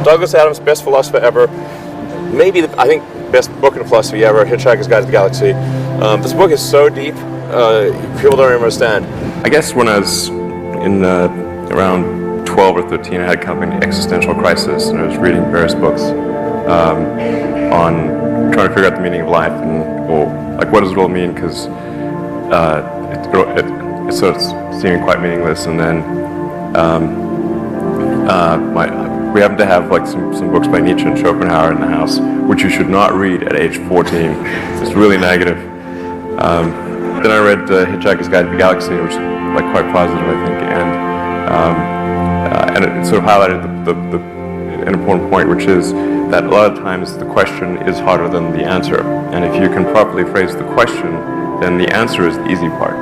Douglas Adams, best philosopher ever. Maybe, I think, best book in philosophy ever, Hitchhiker's Guide to the Galaxy. This book is so deep, people don't understand. I guess when I was in around 12 or 13, I had kind of an existential crisis, and I was reading various books on trying to figure out the meaning of life and, well, like, what does it all mean? Because it's sort of seeming quite meaningless. And then we happen to have like some books by Nietzsche and Schopenhauer in the house, which you should not read at age 14. It's really negative. Then I read Hitchhiker's Guide to the Galaxy, which is like quite positive, I think, and it sort of highlighted an important point, which is that a lot of times the question is harder than the answer, and if you can properly phrase the question, then the answer is the easy part.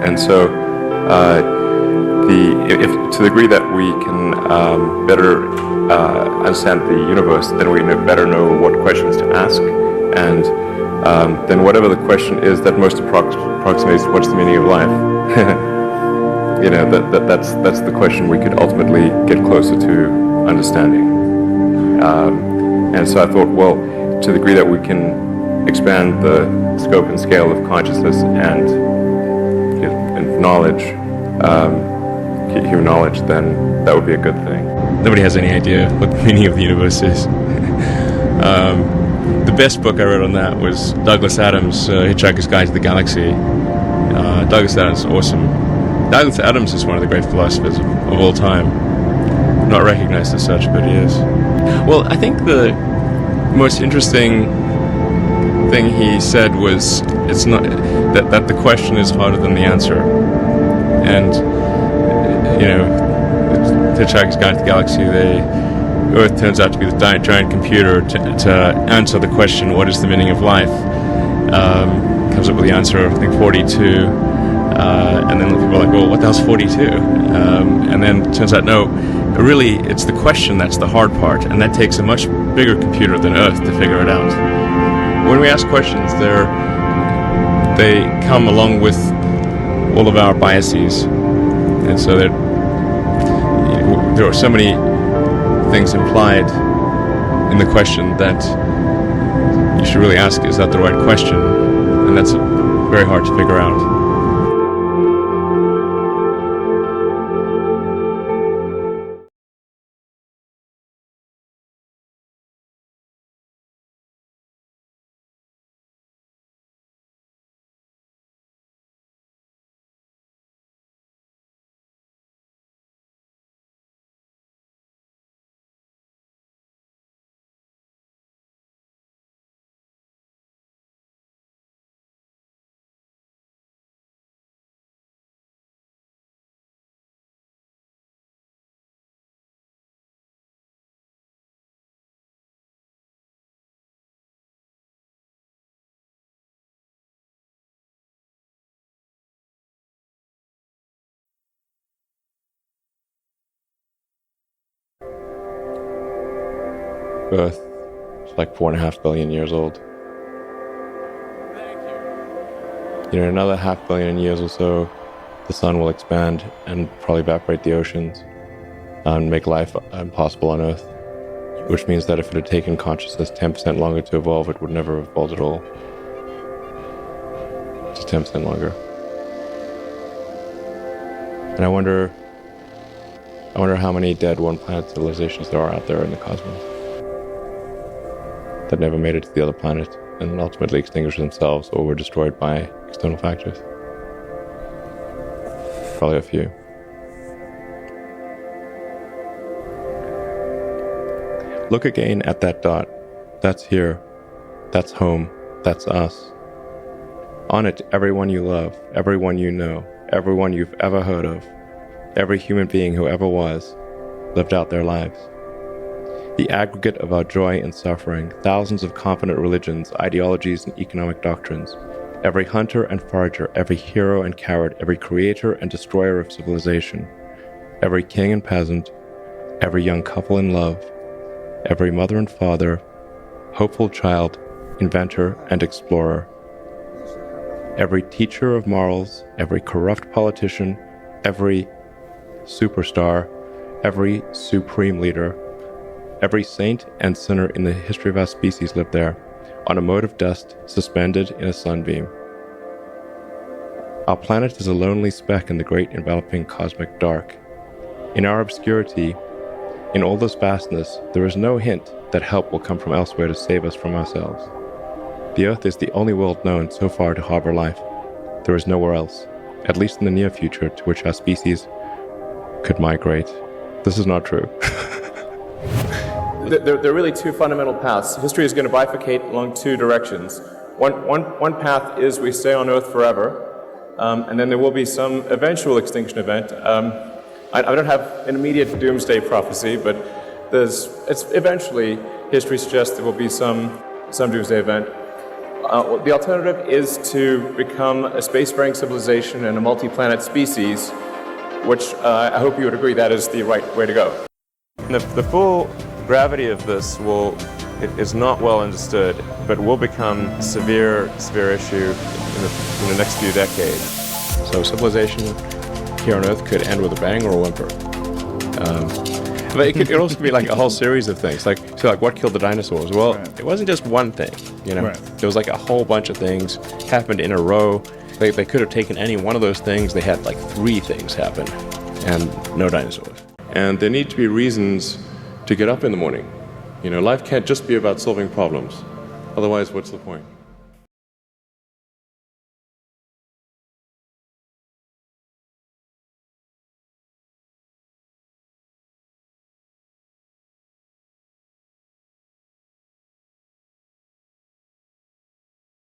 And so, if to the degree that we can better understand the universe, then we better know what questions to ask, and then whatever the question is that most approximates what's the meaning of life, that's the question we could ultimately get closer to understanding. And so I thought, well, to the degree that we can expand the scope and scale of consciousness and knowledge, human knowledge, then that would be a good thing. Nobody has any idea what the meaning of the universe is. The best book I read on that was Douglas Adams' Hitchhiker's Guide to the Galaxy. Douglas Adams is awesome. Douglas Adams is one of the great philosophers of all time. Not recognized as such, but he is. Well, I think the most interesting thing he said was it's not that the question is harder than the answer. And Hitchhiker's Guide to the Galaxy, the Earth turns out to be the giant computer to answer the question, what is the meaning of life? Comes up with the answer of, I think, 42. And then people are like, well, what the hell's 42? And then it turns out, no, really, it's the question that's the hard part, and that takes a much bigger computer than Earth to figure it out. When we ask questions, they come along with all of our biases, and so there are so many things implied in the question that you should really ask, is that the right question? And that's very hard to figure out. Earth is like 4.5 billion years old. In another 500 million years or so, the sun will expand and probably evaporate the oceans and make life impossible on Earth, which means that if it had taken consciousness 10% longer to evolve, it would never have evolved at all. Just 10% longer. And I wonder how many dead one-planet civilizations there are out there in the cosmos that never made it to the other planet and ultimately extinguished themselves or were destroyed by external factors. Probably a few. Look again at that dot. That's here. That's home. That's us. On it, everyone you love, everyone you know, everyone you've ever heard of, every human being who ever was, lived out their lives. The aggregate of our joy and suffering, thousands of confident religions, ideologies, and economic doctrines, every hunter and forager, every hero and coward, every creator and destroyer of civilization, every king and peasant, every young couple in love, every mother and father, hopeful child, inventor and explorer, every teacher of morals, every corrupt politician, every superstar, every supreme leader, every saint and sinner in the history of our species lived there, on a mote of dust suspended in a sunbeam. Our planet is a lonely speck in the great enveloping cosmic dark. In our obscurity, in all this vastness, there is no hint that help will come from elsewhere to save us from ourselves. The Earth is the only world known so far to harbor life. There is nowhere else, at least in the near future, to which our species could migrate. This is not true. There are really two fundamental paths. History is going to bifurcate along two directions. One path is we stay on Earth forever, and then there will be some eventual extinction event. I don't have an immediate doomsday prophecy, but it's eventually, history suggests there will be some doomsday event. The alternative is to become a spacefaring civilization and a multi-planet species, which I hope you would agree that is the right way to go. The full gravity of this is not well understood, but will become a severe issue in the next few decades. So civilization here on Earth could end with a bang or a whimper. But it could also be like a whole series of things. Like what killed the dinosaurs? Well, It wasn't just one thing, you know. There was like a whole bunch of things happened in a row. They could have taken any one of those things. They had like 3 things happen, and no dinosaurs. And there need to be reasons to get up in the morning. You know, life can't just be about solving problems. Otherwise, what's the point?